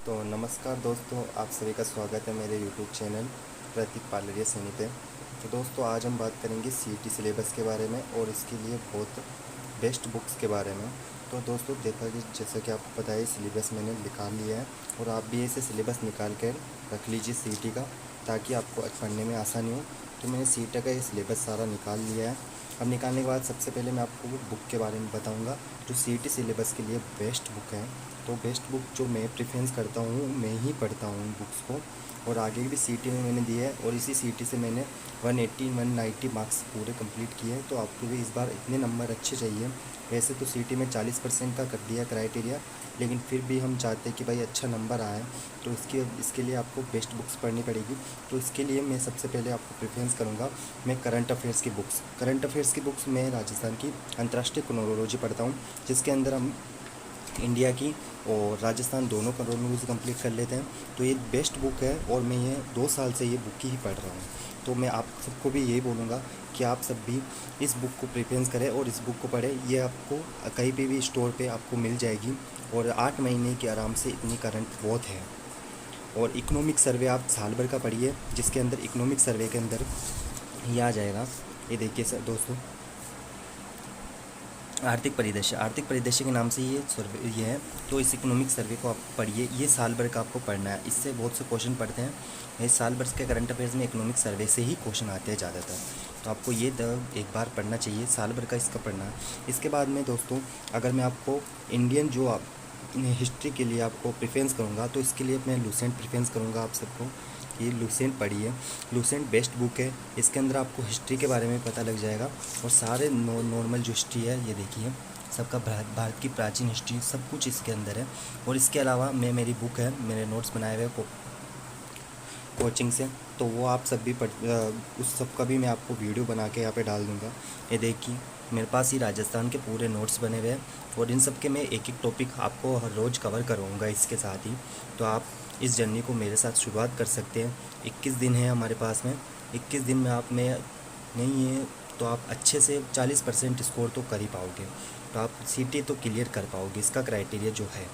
तो नमस्कार दोस्तों, आप सभी का स्वागत है मेरे यूट्यूब चैनल प्रतीक पालरिया सैनी पे। तो दोस्तों, आज हम बात करेंगे सीईटी सिलेबस के बारे में और इसके लिए बहुत बेस्ट बुक्स के बारे में। तो दोस्तों, देखा कि जैसा कि आपको पता है, सिलेबस मैंने निकाल लिया है और आप भी ऐसे सिलेबस निकाल कर रख लीजिए सीईटी का, ताकि आपको पढ़ने में आसानी हो। तो मैंने सीईटी का ये सिलेबस सारा निकाल लिया है। अब निकालने के बाद सबसे पहले मैं आपको वो बुक के बारे में बताऊंगा जो सीईटी सिलेबस के लिए बेस्ट बुक है। तो बेस्ट बुक जो मैं प्रेफरेंस करता हूँ, मैं ही पढ़ता हूँ उन बुक्स को, और आगे भी सीईटी में मैंने दिया है और इसी सीईटी से मैंने 180 190 मार्क्स पूरे कंप्लीट किए हैं। तो आपको भी इस बार इतने नंबर अच्छे चाहिए। वैसे तो सीईटी में 40% का कर दिया क्राइटेरिया, लेकिन फिर भी हम चाहते हैं कि भाई अच्छा नंबर आए। तो इसके लिए आपको बेस्ट बुक्स पढ़नी पड़ेगी। तो इसके लिए मैं सबसे पहले आपको प्रेफरेंस करूँगा, मैं करंट अफेयर्स की बुक्स मैं राजस्थान की अंतर्राष्ट्रीय क्रोनोलॉजी पढ़ता हूँ, जिसके अंदर हम इंडिया की और राजस्थान दोनों क्रोनोलॉजी कंप्लीट कर लेते हैं। तो ये बेस्ट बुक है और मैं ये 2 साल से ये बुक ही पढ़ रहा हूँ। तो मैं आप सबको भी यही बोलूँगा कि आप सब भी इस बुक को प्रेफरेंस करें और इस बुक को पढ़ें। ये आपको कहीं पे भी स्टोर पे आपको मिल जाएगी और 8 महीने के आराम से इतनी करंट बहुत है। और इकोनॉमिक सर्वे आप साल भर का पढ़िए, जिसके अंदर इकोनॉमिक सर्वे के अंदर ये आ जाएगा। ये देखिए सर दोस्तों, आर्थिक परिदृश्य के नाम से ये सर्वे ये है। तो इस इकोनॉमिक सर्वे को आप पढ़िए, ये साल भर का आपको पढ़ना है। इससे बहुत से क्वेश्चन पढ़ते हैं, ये साल भर के करंट अफेयर्स में इकोनॉमिक सर्वे से ही क्वेश्चन आते हैं ज़्यादातर। तो आपको ये एक बार पढ़ना चाहिए, साल भर का इसका पढ़ना है। इसके बाद में दोस्तों, अगर मैं आपको इंडियन जो आप हिस्ट्री के लिए आपको प्रेफरेंस करूँगा, तो इसके लिए मैं लूसेंट प्रेफरेंस करूँगा आप सबको। ये लूसेंट पढ़िए, लूसेंट बेस्ट बुक है। इसके अंदर आपको हिस्ट्री के बारे में पता लग जाएगा और सारे नॉर्मल जो हिस्ट्री है, ये देखिए सबका भारत की प्राचीन हिस्ट्री सब कुछ इसके अंदर है। और इसके अलावा मेरी बुक है, मेरे नोट्स बनाए हुए कोचिंग से, तो वो आप सब भी उस सब का भी मैं आपको वीडियो बना के यहाँ पे डाल दूँगा। ये देखिए मेरे पास ही राजस्थान के पूरे नोट्स बने हुए हैं और इन सब के मैं एक एक टॉपिक आपको हर रोज़ कवर करूँगा इसके साथ ही। तो आप इस जर्नी को मेरे साथ शुरुआत कर सकते हैं। 21 दिन है हमारे पास में। 21 दिन में आप में नहीं है तो आप अच्छे से 40% स्कोर तो कर ही पाओगे। तो आप सीटी तो क्लियर कर पाओगे, इसका क्राइटेरिया जो है।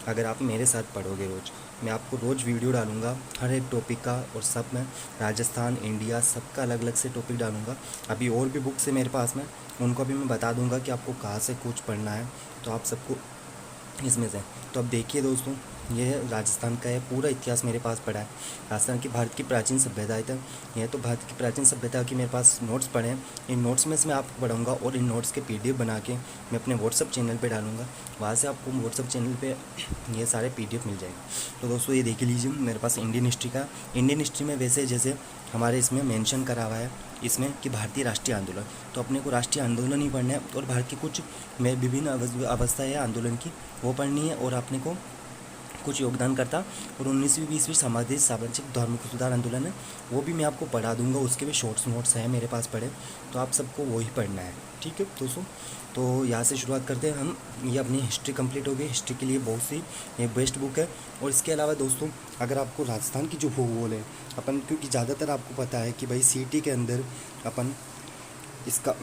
अगर आप मेरे साथ पढ़ोगे रोज़, मैं आपको रोज़ वीडियो डालूंगा हर एक टॉपिक का, और सब में राजस्थान इंडिया सबका अलग अलग से टॉपिक डालूंगा। अभी और भी बुक्स है मेरे पास में, उनको भी मैं बता दूंगा कि आपको कहाँ से कुछ पढ़ना है, तो आप सबको इसमें से। तो अब देखिए दोस्तों, ये राजस्थान का है पूरा इतिहास मेरे पास पड़ा है। राजस्थान की भारत की प्राचीन सभ्यता है। यह तो भारत की प्राचीन सभ्यता की मेरे पास नोट्स पड़े हैं। इन नोट्स में से मैं आपको पढ़ाऊँगा और इन नोट्स के पीडीएफ बना के मैं अपने व्हाट्सअप चैनल पे डालूँगा। वहाँ से आपको व्हाट्सअप चैनल पे ये सारे पीडीएफ मिल जाएंगे। तो दोस्तों, ये देख लीजिए मेरे पास इंडियन हिस्ट्री का। इंडियन हिस्ट्री में वैसे जैसे हमारे इसमें मेंशन करा हुआ है इसमें कि भारतीय राष्ट्रीय आंदोलन, तो अपने को राष्ट्रीय आंदोलन ही पढ़ना है और भारत की कुछ में विभिन्न अवस्थाएँ है आंदोलन की, वो पढ़नी है। और अपने को कुछ योगदान करता और 19वीं 20वीं सामाजिक धार्मिक सुधार आंदोलन है, वो भी मैं आपको पढ़ा दूंगा। उसके भी शॉर्ट्स नोट्स हैं मेरे पास पढ़े, तो आप सबको वो ही पढ़ना है। ठीक है दोस्तों, तो यहाँ से शुरुआत करते हैं हम। ये अपनी हिस्ट्री कंप्लीट हो गई। हिस्ट्री के लिए बहुत सी ये बेस्ट बुक है। और इसके अलावा दोस्तों, अगर आपको राजस्थान की जो भूगोल है अपन, क्योंकि ज़्यादातर आपको पता है कि भाई सीटी के अंदर अपन इसका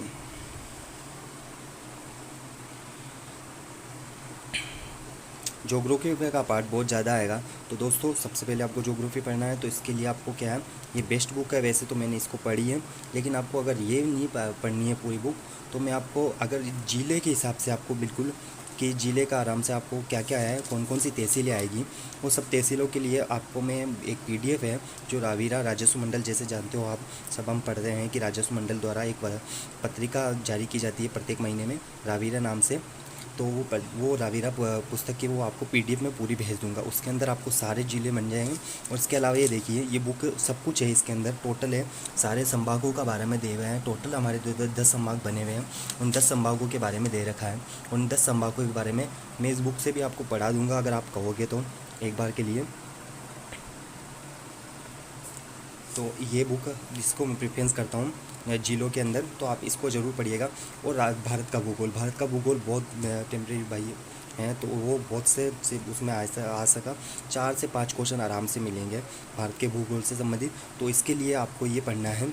ज्योग्राफी का पार्ट बहुत ज़्यादा आएगा। तो दोस्तों, सबसे पहले आपको ज्योग्राफी पढ़ना है, तो इसके लिए आपको क्या है, ये बेस्ट बुक है। वैसे तो मैंने इसको पढ़ी है, लेकिन आपको अगर ये नहीं पढ़नी है पूरी बुक, तो मैं आपको अगर जिले के हिसाब से आपको बिल्कुल कि जिले का आराम से आपको क्या क्या है, कौन कौन सी तहसीलें आएगी, वो सब तहसीलों के लिए आपको मैं एक पीडीएफ है जो रावीरा राजस्व मंडल, जैसे जानते हो आप सब, हम पढ़ रहे हैं कि राजस्व मंडल द्वारा एक पत्रिका जारी की जाती है प्रत्येक महीने में रावीरा नाम से। तो वो रावीरा पुस्तक की वो आपको पीडीएफ में पूरी भेज दूंगा। उसके अंदर आपको सारे ज़िले बन जाएंगे। और इसके अलावा ये देखिए, ये बुक सब कुछ है इसके अंदर, टोटल है सारे संभागों का बारे में दे हुए हैं। टोटल हमारे 10 संभाग बने हुए हैं, उन 10 संभागों के बारे में दे रखा है। उन 10 संभागों के बारे में मैं इस बुक से भी आपको पढ़ा दूँगा, अगर आप कहोगे तो एक बार के लिए। तो ये बुक जिसको मैं प्रेफरेंस करता हूँ जिलों के अंदर, तो आप इसको ज़रूर पढ़िएगा। और भारत का भूगोल बहुत टेम्परेरी भाई हैं, तो वो बहुत से उसमें आ सका 4 से 5 क्वेश्चन आराम से मिलेंगे भारत के भूगोल से संबंधित। तो इसके लिए आपको ये पढ़ना है।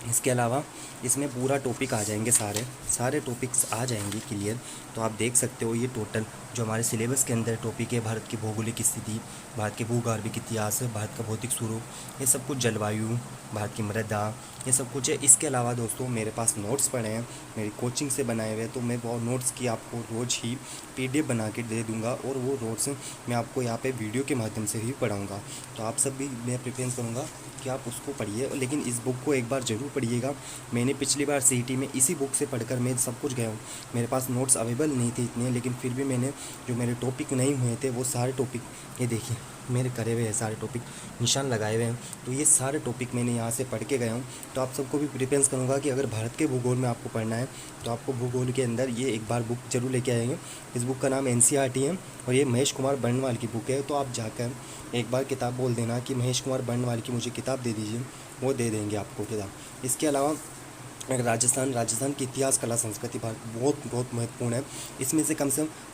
इसके अलावा इसमें पूरा टॉपिक आ जाएंगे, सारे टॉपिक्स आ जाएंगे क्लियर। तो आप देख सकते हो ये टोटल जो हमारे सिलेबस के अंदर टॉपिक है, भारत की भौगोलिक स्थिति, भारत के भूगर्भिक इतिहास, भारत का भौतिक स्वरूप, ये सब कुछ, जलवायु, भारत की मृदा, ये सब कुछ है। इसके अलावा दोस्तों मेरे पास नोट्स पड़े हैं मेरी कोचिंग से बनाए हुए, तो मैं वो नोट्स की आपको रोज़ ही PDF बना के दे दूँगा, और वो नोट्स मैं आपको यहाँ पे वीडियो के माध्यम से ही पढ़ाऊँगा। तो आप सब भी मैं प्रेफरेंस करूँगा कि आप उसको पढ़िए, लेकिन इस बुक को एक बार ज़रूर पढ़िएगा। मैंने पिछली बार CET में इसी बुक से पढ़कर मैं सब कुछ गया हूँ। मेरे पास नोट्स अवेलेबल नहीं थे इतने, लेकिन फिर भी मैंने जो मेरे टॉपिक नहीं हुए थे वो सारे टॉपिक, ये देखिए मेरे करे हुए हैं सारे टॉपिक, निशान लगाए हुए हैं। तो ये सारे टॉपिक मैंने यहाँ से पढ़ के गया हूँ। तो आप सबको भी प्रेफरेंस करूँगा कि अगर भारत के भूगोल में आपको पढ़ना है तो आपको भूगोल के अंदर ये एक बार बुक जरूर लेके आएंगे। इस बुक का नाम NCERT है, और ये महेश कुमार बर्णवाल की बुक है। तो आप जाकर एक बार किताब बोल देना कि महेश कुमार बर्णवाल की मुझे किताब दे दीजिए, वो दे देंगे आपको किताब। इसके अलावा अगर राजस्थान की इतिहास, कला, संस्कृति भारत बहुत बहुत महत्वपूर्ण है। इसमें से कम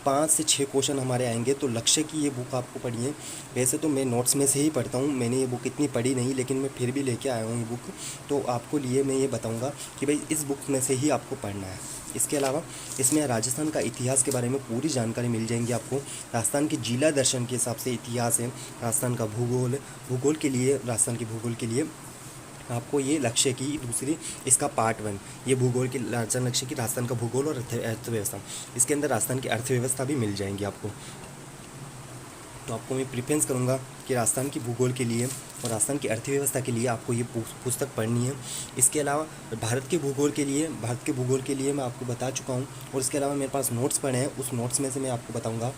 5 से 6 क्वेश्चन हमारे आएंगे। तो लक्ष्य की ये बुक आपको पढ़िए। वैसे तो मैं नोट्स में से ही पढ़ता हूँ, मैंने ये बुक इतनी पढ़ी नहीं, लेकिन मैं फिर भी लेके आया हूँ ये बुक। तो आपको लिए मैं ये बताऊँगा कि भाई इस बुक में से ही आपको पढ़ना है। इसके अलावा इसमें राजस्थान का इतिहास के बारे में पूरी जानकारी मिल जाएंगी आपको। राजस्थान के जिला दर्शन के हिसाब से इतिहास है, राजस्थान का भूगोल के लिए, राजस्थान के भूगोल के लिए आपको ये लक्ष्य की दूसरी, इसका पार्ट 1, ये भूगोल की राजस्थान लक्ष्य की राजस्थान का भूगोल और अर्थव्यवस्था, इसके अंदर राजस्थान की अर्थव्यवस्था भी मिल जाएंगी आपको। तो आपको मैं प्रेफरेंस करूँगा कि राजस्थान की भूगोल के लिए और राजस्थान की अर्थव्यवस्था के लिए आपको ये पुस्तक पढ़नी है। इसके अलावा भारत के भूगोल के लिए मैं आपको बता चुका हूँ, और इसके अलावा मेरे पास नोट्स पढ़े हैं, उस नोट्स में से मैं आपको बताऊँगा।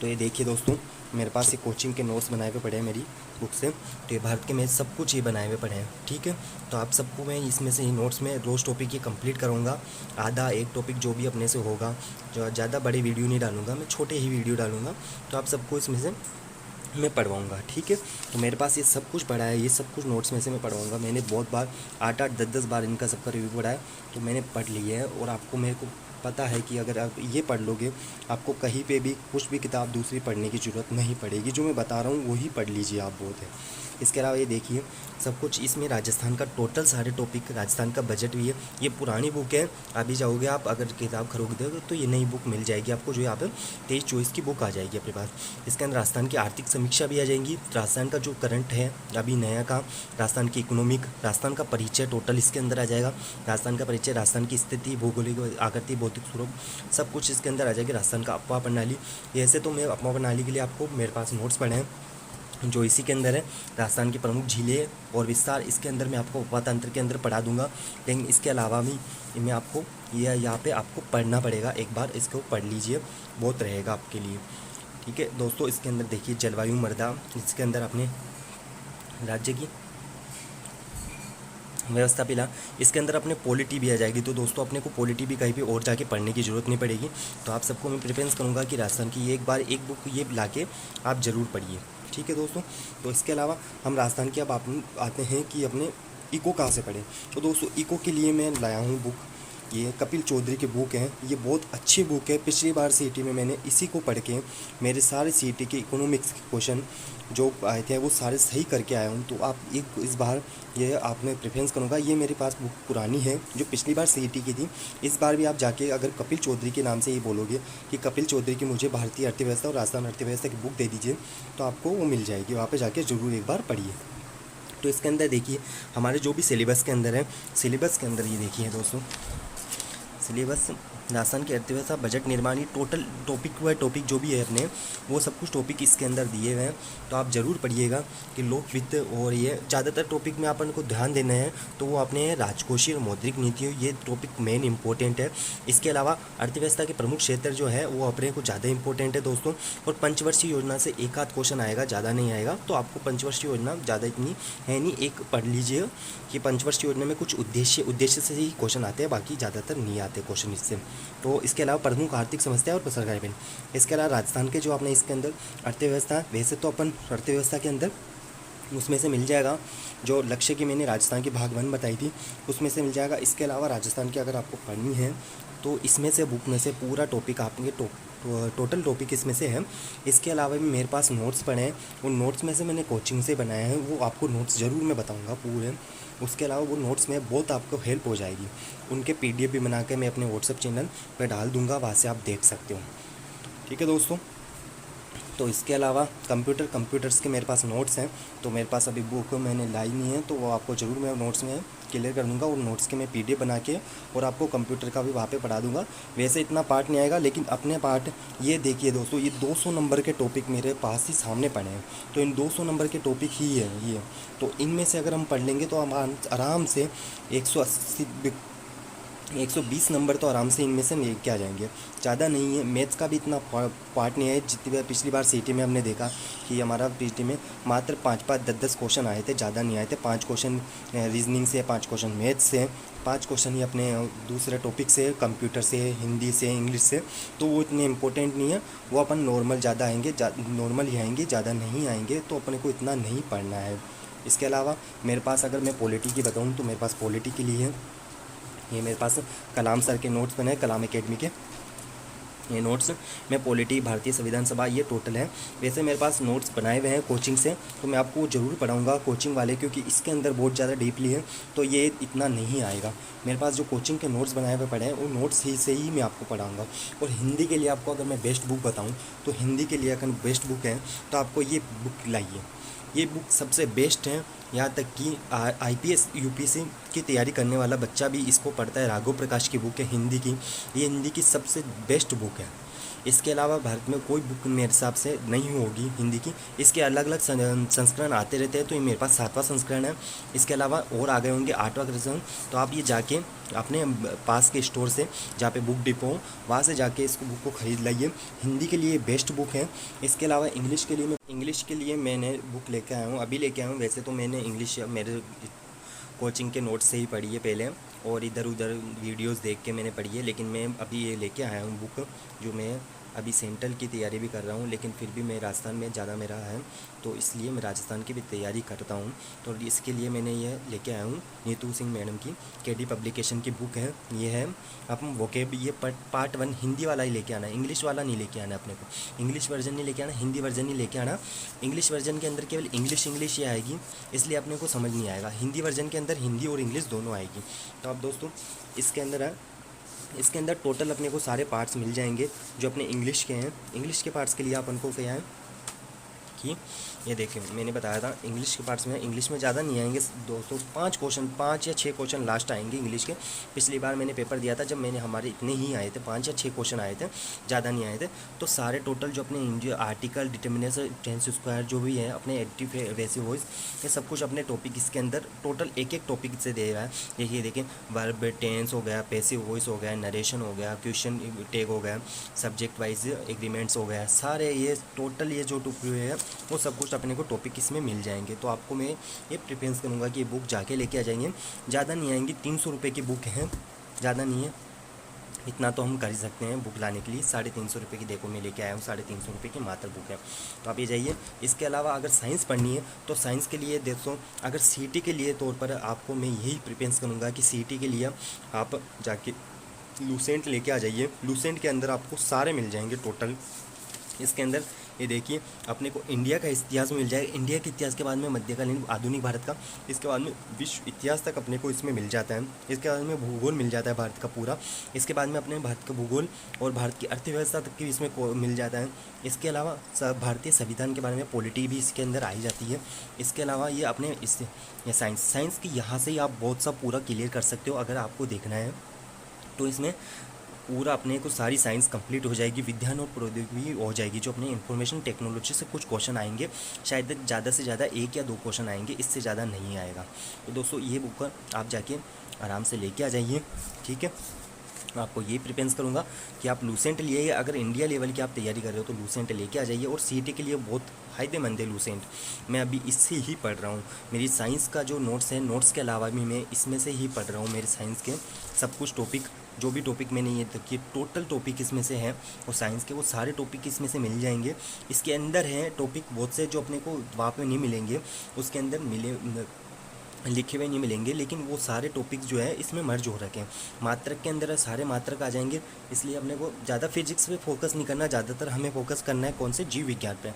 तो ये देखिए दोस्तों, मेरे पास ये कोचिंग के नोट्स बनाए हुए पड़े हैं मेरी बुक से। तो ये भारत के मैं सब कुछ ये बनाए हुए पड़े हैं, ठीक है। तो आप सबको मैं इसमें से ही नोट्स में रोज़ टॉपिक ये कंप्लीट करूँगा। आधा एक टॉपिक जो भी अपने से होगा, जो ज़्यादा बड़े वीडियो नहीं डालूँगा, मैं छोटे ही वीडियो डालूँगा। तो आप सबको इसमें से मैं पढ़वाऊँगा, ठीक है। तो मेरे पास ये सब कुछ पढ़ा है, ये सब कुछ नोट्स में से मैं पढ़वाऊँगा। मैंने बहुत बार 8-8, 10-10 बार इनका सबका रिव्यू पढ़ा है, तो मैंने पढ़ लिया है। और आपको मेरे को पता है कि अगर आप ये पढ़ लोगे, आपको कहीं पे भी कुछ भी किताब दूसरी पढ़ने की ज़रूरत नहीं पड़ेगी। जो मैं बता रहा हूँ वही पढ़ लीजिए आप, बहुत है। इसके अलावा ये देखिए सब कुछ इसमें राजस्थान का टोटल सारे टॉपिक, राजस्थान का बजट भी है। ये पुरानी बुक है, अभी जाओगे आप अगर किताब खरीदोगे तो ये नई बुक मिल जाएगी आपको, जो यहाँ पर 23-24 की बुक आ जाएगी अपने पास। इसके अंदर राजस्थान की आर्थिक समीक्षा भी आ जाएंगी, राजस्थान का जो करंट है अभी नया का, राजस्थान की इकोनॉमिक, राजस्थान का परिचय टोटल इसके अंदर आ जाएगा। राजस्थान का परिचय, राजस्थान की स्थिति, भौगोलिक आकृति, भौतिक स्वरूप, सब कुछ इसके अंदर आ जाएगी। राजस्थान का अफवाह प्रणाली, ऐसे तो मैं अफवाह प्रणाली के लिए आपको मेरे पास नोट्स पढ़े हैं जो इसी के अंदर है। राजस्थान की प्रमुख झीलें और विस्तार, इसके अंदर मैं आपको उपवा तंत्र के अंदर पढ़ा दूंगा। लेकिन इसके अलावा भी मैं आपको यहाँ पे आपको पढ़ना पड़ेगा, एक बार इसको पढ़ लीजिए, बहुत रहेगा आपके लिए, ठीक है दोस्तों। इसके अंदर देखिए जलवायु, मृदा, इसके अंदर अपने राज्य की व्यवस्था पिला, इसके अंदर अपने पॉलिटी भी आ जाएगी। तो दोस्तों अपने को पॉलिटी भी कहीं भी और जाके पढ़ने की ज़रूरत नहीं पड़ेगी। तो आप सबको मैं प्रेफरेंस करूँगा कि राजस्थान की एक बार एक बुक ये ला के आप ज़रूर पढ़िए, ठीक है दोस्तों। तो इसके अलावा हम राजस्थान की अब आते हैं कि अपने इको कहाँ से पढ़ें। तो दोस्तों इको के लिए मैं लाया हूँ बुक, ये कपिल चौधरी की बुक है। ये बहुत अच्छी बुक है, पिछली बार CET में मैंने इसी को पढ़ के मेरे सारे CET के इकोनॉमिक्स के क्वेश्चन जो आए थे वो सारे सही करके आया हूँ। तो आप इस बार ये आप मैं प्रेफरेंस करूँगा। ये मेरे पास बुक पुरानी है जो पिछली बार CET की थी। इस बार भी आप जाके अगर कपिल चौधरी के नाम से ये बोलोगे कि कपिल चौधरी की मुझे भारतीय अर्थव्यवस्था और राजस्थान अर्थव्यवस्था की बुक दे दीजिए, तो आपको वो मिल जाएगी। वहाँ पर जाके ज़रूर एक बार पढ़िए। तो इसके अंदर देखिए हमारे जो भी सिलेबस के अंदर है, सिलेबस के अंदर ये देखिए दोस्तों, सिलेबस राजस्थान की अर्थव्यवस्था, बजट निर्माण, ये टोटल टॉपिक व टॉपिक जो भी है अपने, वो सब कुछ टॉपिक इसके अंदर दिए हुए हैं। तो आप ज़रूर पढ़िएगा कि लोक वित्त और ये ज़्यादातर टॉपिक में अपन को ध्यान देना है। तो वो अपने राजकोषीय और मौद्रिक नीतियों, ये टॉपिक मेन इंपॉर्टेंट है। इसके अलावा अर्थव्यवस्था के प्रमुख क्षेत्र जो है वो अपने को ज़्यादा इंपॉर्टेंट है दोस्तों। और पंचवर्षीय योजना से एक आध क्वेश्चन आएगा, ज़्यादा नहीं आएगा। तो आपको पंचवर्षीय योजना ज़्यादा इतनी है नहीं, एक पढ़ लीजिए कि पंचवर्षीय योजना में कुछ उद्देश्य से ही क्वेश्चन आते हैं, बाकी ज़्यादातर नहीं आते क्वेश्चन इससे। तो इसके अलावा प्रमुख आर्थिक समस्या और सरकारी बिल, इसके अलावा राजस्थान के जो आपने इसके अंदर अर्थव्यवस्था, वैसे तो अपन अर्थव्यवस्था के अंदर उसमें से मिल जाएगा जो लक्ष्य की मैंने राजस्थान की भाग 1 बताई थी, उसमें से मिल जाएगा। इसके अलावा राजस्थान की अगर आपको पढ़नी है तो इसमें से बुक में से पूरा टॉपिक आपके टोटल टॉपिक इसमें से है। इसके अलावा भी मेरे पास नोट्स पड़े हैं, उन नोट्स में से मैंने कोचिंग से बनाए हैं, वो आपको नोट्स ज़रूर मैं बताऊंगा पूरे। उसके अलावा वो नोट्स में बहुत आपको हेल्प हो जाएगी। उनके PDF भी बना के मैं अपने WhatsApp चैनल पर डाल दूंगा, वहाँ से आप देख सकते हो। ठीक है दोस्तों। तो इसके अलावा कंप्यूटर्स के मेरे पास नोट्स हैं, तो मेरे पास अभी बुक मैंने लाई नहीं है, तो वो आपको ज़रूर मैं नोट्स में क्लियर कर दूंगा, और नोट्स के मैं पीडीएफ बना के और आपको कंप्यूटर का भी वहाँ पे पढ़ा दूंगा। वैसे इतना पार्ट नहीं आएगा, लेकिन अपने पार्ट ये देखिए दोस्तों, ये 200 नंबर के टॉपिक मेरे पास ही सामने पड़े हैं, तो इन 200 नंबर के टॉपिक ही है ये। तो इनमें से अगर हम पढ़ लेंगे तो हम आराम से 120 नंबर तो आराम से इनमें से लेके आ जाएंगे। ज़्यादा नहीं है, मैथ्स का भी इतना पार्ट नहीं है। जितनी बार पिछली बार सीटी में हमने देखा कि हमारा पीटी में मात्र 5-5, 10-10 क्वेश्चन आए थे, ज़्यादा नहीं आए थे। 5 क्वेश्चन रीजनिंग से, 5 क्वेश्चन मैथ्स से, 5 क्वेश्चन ही अपने दूसरे टॉपिक से, कंप्यूटर से, हिंदी से, इंग्लिश से। तो वो इतने इंपॉर्टेंट नहीं है, वो अपन नॉर्मल ज़्यादा आएंगे, नॉर्मल ही आएंगे, ज़्यादा नहीं आएंगे, तो अपने को इतना नहीं पढ़ना है। इसके अलावा मेरे पास अगर मैं पॉलिटी की बताऊँ तो मेरे पास पॉलिटी के लिए है, ये मेरे पास कलाम सर के नोट्स बने हैं, कलाम एकेडमी के ये नोट्स। मैं पॉलिटी, भारतीय संविधान सभा, ये टोटल है। वैसे मेरे पास नोट्स बनाए हुए हैं कोचिंग से, तो मैं आपको ज़रूर पढ़ाऊंगा कोचिंग वाले, क्योंकि इसके अंदर बहुत ज़्यादा डीपली है, तो ये इतना नहीं आएगा। मेरे पास जो कोचिंग के नोट्स बनाए हुए पड़े हैं, वो नोट्स ही से ही मैं आपको पढ़ाऊँगा। और हिंदी के लिए आपको अगर मैं बेस्ट बुक बताऊँ, तो हिंदी के लिए अगर बेस्ट बुक है तो आपको ये बुक लाइए। ये बुक सबसे बेस्ट है, यहाँ तक कि आईपीएस यूपीएससी की तैयारी करने वाला बच्चा भी इसको पढ़ता है। राघव प्रकाश की बुक है हिंदी की, ये हिंदी की सबसे बेस्ट बुक है। इसके अलावा भारत में कोई बुक मेरे हिसाब से नहीं होगी हिंदी की। इसके अलग अलग संस्करण आते रहते हैं, तो ये मेरे पास 7वां संस्करण है। इसके अलावा और आ गए होंगे 8वां संस्करण, तो आप ये जाके अपने पास के स्टोर से, जहाँ पे बुक डिपो हो, वहाँ से जाके इसको बुक को ख़रीद लाइए। हिंदी के लिए बेस्ट बुक है। इसके अलावा इंग्लिश के लिए मैंने बुक लेके आया हूँ, अभी लेके आया हूँ। वैसे तो मैंने इंग्लिश मेरे कोचिंग के नोट्स से ही पढ़ी है पहले, और इधर उधर वीडियोस देख के मैंने पढ़ी है, लेकिन मैं अभी ये लेके आया हूँ बुक, जो मैं अभी सेंट्रल की तैयारी भी कर रहा हूँ, लेकिन फिर भी मैं राजस्थान में ज़्यादा मेरा है, तो इसलिए मैं राजस्थान की भी तैयारी करता हूँ। तो इसके लिए मैंने ये लेके आया हूँ नीतू सिंह मैडम की केडी पब्लिकेशन की बुक है। ये है अपन वोकेब, ये पार्ट 1 हिंदी वाला ही लेके आना है, इंग्लिश वाला नहीं लेके आना अपने को। इंग्लिश वर्जन नहीं लेके आना, हिंदी वर्जन नहीं लेके आना। इंग्लिश वर्जन के अंदर केवल इंग्लिश ही आएगी, इसलिए अपने को समझ नहीं आएगा। हिंदी वर्जन के अंदर हिंदी और इंग्लिश दोनों आएगी। तो आप दोस्तों इसके अंदर टोटल अपने को सारे पार्ट्स मिल जाएंगे जो अपने इंग्लिश के हैं। इंग्लिश के पार्ट्स के लिए अपन को क्या है कि ये देखिए, मैंने बताया था इंग्लिश के पार्ट्स में, इंग्लिश में ज़्यादा नहीं आएंगे दोस्तों, 5 या 6 क्वेश्चन लास्ट आएंगे इंग्लिश के। पिछली बार मैंने पेपर दिया था जब मैंने हमारे इतने ही आए थे, 5 या 6 क्वेश्चन आए थे, ज़्यादा नहीं आए थे। तो सारे टोटल जो अपने India article, determination, tense square जो भी है, अपने एक्टिव वैसे वॉइस, ये सब कुछ अपने टॉपिक इसके अंदर टोटल एक टॉपिक से दे रहा है। देखिए देखिए, वर्ब, टेंस हो गया, पैसिव वॉइस हो गया, नरेशन हो गया, क्वेश्चन टैग हो गया, सब्जेक्ट वाइज एग्रीमेंट्स हो गया, सारे ये टोटल ये जो टॉपिक है वो सब कुछ अपने को टॉपिक इसमें मिल जाएंगे। तो आपको मैं ये प्रेफरेंस करूँगा कि ये बुक जाके लेके आ जाएंगे। ज़्यादा नहीं आएंगी, 300 रुपये की बुक है, ज़्यादा नहीं है, इतना तो हम कर ही सकते हैं बुक लाने के लिए। 350 रुपये की देखो मैं लेके आया हूँ, 350 रुपये की मात्र बुक है, तो आप ये जाइए। इसके अलावा अगर साइंस पढ़नी है तो साइंस के लिए दोस्तों, अगर सीटी के लिए तौर पर आपको मैं यही प्रेफरेंस करूँगा कि सीटी के लिए आप जाके लूसेंट लेके आ जाइए। लूसेंट के अंदर आपको सारे मिल जाएंगे टोटल। इसके अंदर ये देखिए, अपने को इंडिया का इतिहास मिल जाएगा, इंडिया के इतिहास के बाद में मध्यकालीन आधुनिक भारत का, इसके बाद में विश्व इतिहास तक अपने को इसमें मिल जाता है। इसके बाद में भूगोल मिल जाता है भारत का पूरा। इसके बाद में अपने भारत का भूगोल और भारत की अर्थव्यवस्था तक की इसमें मिल जाता है। इसके अलावा भारतीय संविधान के बारे में पॉलिटी भी इसके अंदर आई जाती है। इसके अलावा ये अपने ये साइंस की यहाँ से ही आप बहुत सा पूरा क्लियर कर सकते हो। अगर आपको देखना है तो इसमें पूरा अपने को सारी साइंस कंप्लीट हो जाएगी, विज्ञान और प्रौद्योगिकी हो जाएगी। जो अपने इंफॉर्मेशन टेक्नोलॉजी से कुछ क्वेश्चन आएंगे, शायद ज़्यादा से ज़्यादा 1 या 2 क्वेश्चन आएंगे, इससे ज़्यादा नहीं आएगा। तो दोस्तों ये बुक आप जाके आराम से लेके आ जाइए, ठीक है। मैं आपको ये प्रेफरेंस करूँगा कि आप लूसेंट लिए, अगर इंडिया लेवल की आप तैयारी कर रहे हो तो लूसेंट लेके आ जाइए। और सीटी के लिए बहुत फ़ायदेमंद है लूसेंट, मैं अभी इससे ही पढ़ रहा हूँ। मेरी साइंस का जो नोट्स है, नोट्स के अलावा भी मैं इसमें से ही पढ़ रहा हूँ। मेरे साइंस के सब कुछ टॉपिक, जो भी टॉपिक मैंने ये देखिए टोटल टॉपिक इसमें से हैं, और साइंस के वो सारे टॉपिक इसमें से मिल जाएंगे। इसके अंदर हैं टॉपिक बहुत से जो अपने को वहाँ पे नहीं मिलेंगे, उसके अंदर लिखे हुए नहीं मिलेंगे, लेकिन वो सारे टॉपिक जो है इसमें मर्ज हो रखे हैं। मात्रक के अंदर सारे मात्रक आ जाएंगे, इसलिए अपने को ज़्यादा फिजिक्स पे फोकस नहीं करना, ज़्यादातर हमें फोकस करना है कौन से, जीव विज्ञान पे।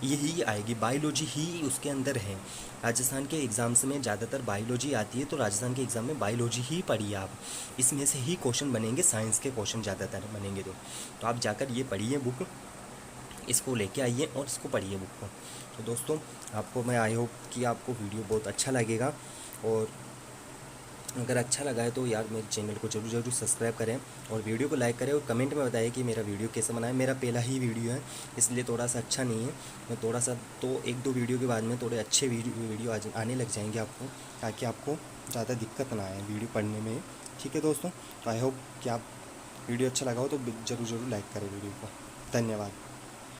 यही आएगी, बायोलॉजी ही उसके अंदर है। राजस्थान के एग्ज़ाम्स में ज़्यादातर बायोलॉजी आती है, तो राजस्थान के एग्ज़ाम में बायोलॉजी ही पढ़िए आप, इसमें से ही क्वेश्चन बनेंगे, साइंस के क्वेश्चन ज़्यादातर बनेंगे। तो आप जाकर ये पढ़िए बुक, इसको लेके आइए और इसको पढ़िए बुक को। तो दोस्तों, आपको मैं आई होप कि आपको वीडियो बहुत अच्छा लगेगा, और अगर अच्छा लगा है तो यार मेरे चैनल को जरूर सब्सक्राइब करें और वीडियो को लाइक करें, और कमेंट में बताइए कि मेरा वीडियो कैसा बना है। मेरा पहला ही वीडियो है, इसलिए थोड़ा सा अच्छा नहीं है। मैं थोड़ा सा तो 1-2 वीडियो के बाद में थोड़े अच्छे वीडियो आने लग जाएंगे आपको, ताकि आपको ज़्यादा दिक्कत ना आए वीडियो पढ़ने में। ठीक है दोस्तों, तो आई होप कि आप वीडियो अच्छा लगा हो तो ज़रूर लाइक करें वीडियो को। धन्यवाद।